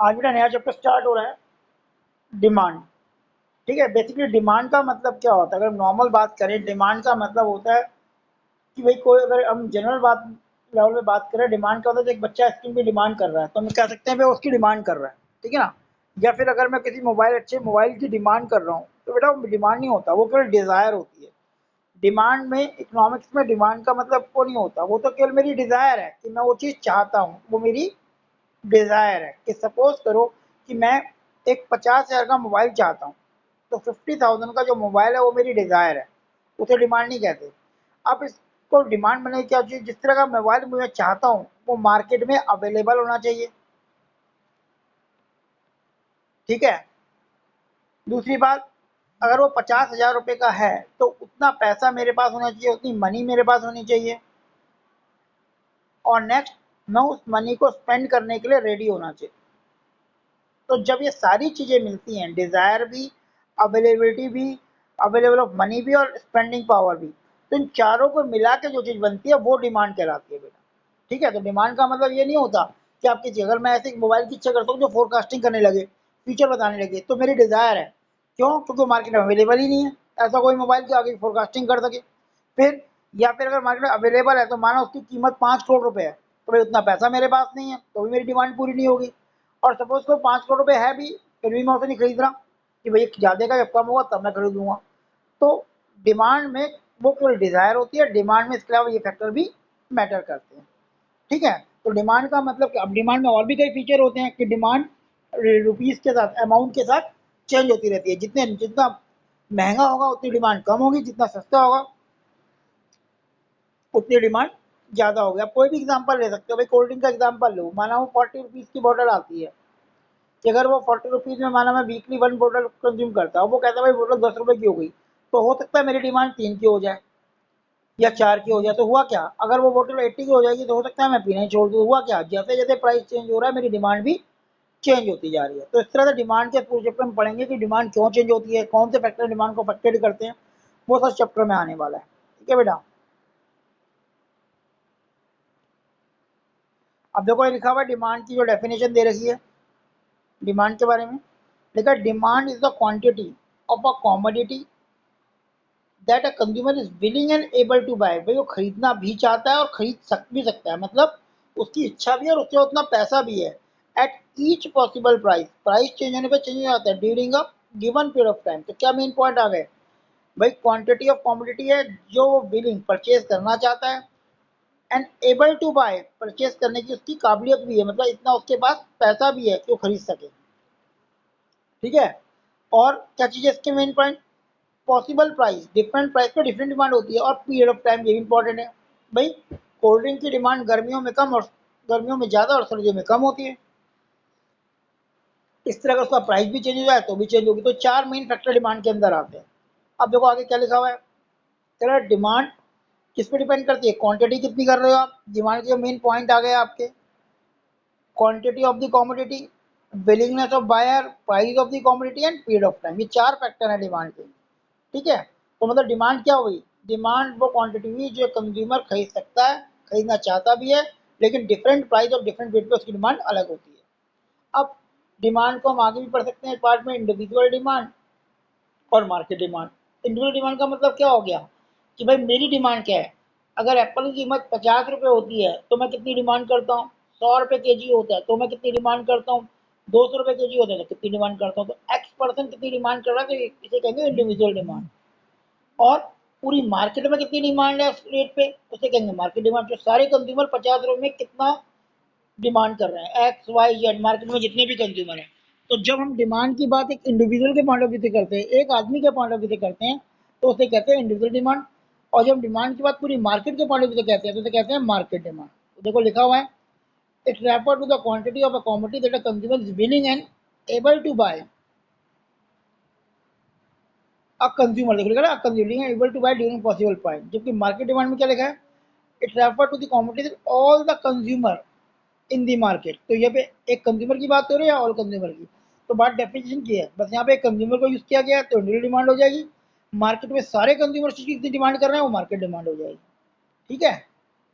आज बेटा नया चैप्टर स्टार्ट हो रहा है, डिमांड। ठीक है, बेसिकली डिमांड का मतलब क्या होता है? अगर नॉर्मल बात करें, डिमांड का मतलब होता है कि भाई कोई, अगर हम जनरल बात लेवल में बात करें, डिमांड का होता है तो एक बच्चा आइसक्रीम की डिमांड कर रहा है तो हम कह सकते हैं भाई उसकी डिमांड कर रहा है, ठीक है ना। या फिर अगर मैं किसी मोबाइल, अच्छे मोबाइल की डिमांड कर रहा हूँ तो बेटा वो डिमांड नहीं होता, वो केवल डिज़ायर होती है। डिमांड में, इकोनॉमिक्स में डिमांड का मतलब वो नहीं होता, वो तो केवल मेरी डिज़ायर है कि मैं वो चीज़ चाहता हूँ, वो मेरी डिज़ायर है। कि सपोज करो कि मैं एक 50,000 का मोबाइल चाहता हूँ, तो 50,000 का जो मोबाइल है वो मेरी डिज़ायर है, उसे डिमांड नहीं कहते। अब इसको डिमांड बनाने की क्या चाहिए? जिस तरह का मोबाइल मैं चाहता हूँ वो मार्केट में अवेलेबल होना चाहिए, ठीक है। दूसरी बात, अगर वो 50,000 रुपये का है तो उतना पैसा मेरे पास होना चाहिए, उतनी मनी मेरे पास होनी चाहिए। और नेक्स्ट, मैं उस मनी को स्पेंड करने के लिए रेडी होना चाहिए। तो जब ये सारी चीज़ें मिलती हैं, डिज़ायर भी, अवेलेबिलिटी भी, अवेलेबल ऑफ मनी भी और स्पेंडिंग पावर भी, तो इन चारों को मिला के जो चीज़ बनती है वो डिमांड कहलाती है बेटा। ठीक है, तो डिमांड का मतलब ये नहीं होता कि आप किसी, अगर मैं ऐसे मोबाइल की इच्छा करता हूँ जो फोरकास्टिंग करने लगे, फ्यूचर बताने लगे, तो मेरी डिज़ायर है। क्यों? क्योंकि मार्केट में अवेलेबल ही नहीं है ऐसा कोई मोबाइल जो आगे फोरकास्टिंग कर सके। फिर, या फिर अगर मार्केट में अवेलेबल है तो माना उसकी कीमत 5 करोड़ रुपए है, तो भाई उतना पैसा मेरे पास नहीं है, तो भी मेरी डिमांड पूरी नहीं होगी। और सपोज को 5 करोड़ रुपए है भी, फिर भी मैं उसे नहीं खरीद रहा कि भाई ज़्यादा का जब कम होगा तब मैं खरीदूंगा। तो डिमांड में वो केवल डिज़ायर होती है, डिमांड में इसके अलावा ये फैक्टर भी मैटर करते हैं, ठीक है। तो डिमांड का मतलब क्या? अब डिमांड में और भी कई फीचर होते हैं कि डिमांड रुपीज़ के साथ, अमाउंट के साथ चेंज होती रहती है। जितने, जितना महंगा होगा उतनी डिमांड कम होगी, जितना सस्ता होगा उतनी डिमांड ज़्यादा होगी। आप कोई भी एग्जांपल ले सकते हो, भाई कोल्ड ड्रिंक का एग्जांपल लो, माना वो 40 रुपीज़ की बोतल आती है, कि अगर वो 40 रुपीज़ में, माना मैं वीकली 1 बोतल कंज्यूम करता हूँ, वो कहता है भाई बोतल 10 रुपये की हो गई, तो हो सकता है मेरी डिमांड 3 की हो जाए या 4 की हो जाए। तो हुआ क्या? अगर वो बोतल 80 की हो जाएगी तो हो सकता है मैं पीना ही छोड़ दूँ। हुआ क्या? जैसे जैसे प्राइस चेंज हो रहा है मेरी डिमांड भी चेंज होती जा रही है। तो इस तरह से डिमांड के पूरे चैप्टर में पढ़ेंगे कि डिमांड क्यों चेंज होती है, कौन से फैक्टर डिमांड को अफेक्टेड करते हैं, वो सब चैप्टर में आने वाला है, ठीक है बेटा। अब देखो ये लिखा हुआ है, डिमांड की जो डेफिनेशन दे रखी है डिमांड के बारे में, लिखा demand is the quantity of a commodity that a consumer is willing and able to buy. भाई वो खरीदना भी चाहता है और खरीद भी सकता है, मतलब उसकी इच्छा भी है और उसके उतना पैसा भी है। At each possible price, price change होने पर चेंज हो जाता है during a given period of time. तो क्या मेन पॉइंट आ गए? भाई क्वांटिटी ऑफ कॉमोडिटी है जो वो विलिंग, परचेज करना चाहता है, and able to buy, purchase करने की उसकी काबिलियत भी है, मतलब इतना उसके पास पैसा भी है कि वो खरीद सके, ठीक है। और क्या चीज़ है इसके main point? Possible price, different price पे डिफरेंट डिमांड होती है, और पीरियड ऑफ टाइम ये भी इंपॉर्टेंट है। भाई कोल्ड ड्रिंक की डिमांड गर्मियों में कम और गर्मियों में ज़्यादा और सर्दियों में कम होती है। इस तरह का उसका प्राइस भी चेंज हो जाए तो भी चेंज होगी। तो 4 मेन फैक्टर डिमांड के अंदर आते हैं। अब देखो आगे क्या लिखा हुआ है, तेरा डिमांड किस पे डिपेंड करती है? क्वांटिटी कितनी कर रहे हो आप। डिमांड के मेन पॉइंट आ गए आपके, quantity of the commodity, willingness of buyer, price of the commodity and period of time. ये 4 फैक्टर हैं डिमांड के, ठीक है। तो मतलब डिमांड क्या हुई? डिमांड वो क्वांटिटी हुई जो कंज्यूमर खरीद सकता है, खरीदना चाहता भी है, लेकिन डिफरेंट प्राइस और डिफरेंट रेट पे उसकी डिमांड अलग होती है। अब डिमांड को हम आगे भी पढ़ सकते हैं पार्ट में, इंडिविजुअल डिमांड और मार्केट डिमांड। इंडिविजुअल डिमांड का मतलब क्या हो गया कि भाई मेरी डिमांड क्या है। अगर एप्पल की कीमत 50 रुपये होती है तो मैं कितनी डिमांड करता हूँ? 100 रुपये के जी होता है तो मैं कितनी डिमांड करता हूँ? 200 रुपये के जी होता है तो कितनी डिमांड करता हूँ? तो एक्स पर्सन कितनी डिमांड कर रहा है, तो इसे कहेंगे इंडिविजुअल डिमांड। और पूरी मार्केट में कितनी डिमांड है उस रेट पे, उसे कहेंगे मार्केट डिमांड। जो सारे कंज्यूमर 50 रुपये में कितना डिमांड कर रहे हैं, एक्स वाई जेड, मार्केट में जितने भी कंज्यूमर हैं। तो जब हम डिमांड की बात एक इंडिविजुअल के पॉइंट ऑफ व्यू से करते हैं, एक आदमी के पॉइंट ऑफ व्यू से करते हैं, तो उसे कहते हैं इंडिविजुअल डिमांड। और जब डिमांड की बात पूरी मार्केट के पॉइंट ऑफ व्यू से कहते हैं तो उसे कहते हैं मार्केट डिमांड। तो देखो लिखा हुआ है, it refer to the quantity of a commodity that a consumer is willing and able to buy. A consumer, देखो लिखा है consumer able to buy during possible point. जबकि मार्केट डिमांड में क्या लिखा है? It refer to the commodity that all the consumer in the market. तो यहाँ पे एक कंज्यूमर की बात हो रही है या ऑल कंज्यूमर की? तो बात डेफिनेशन की है, बस यहाँ पे एक कंज्यूमर को यूज किया गया है तो इंडिविजुअल डिमांड हो जाएगी। मार्केट में सारे कंज्यूमर चीज की डिमांड कर रहे हैं वो मार्केट डिमांड हो जाएगी, ठीक है।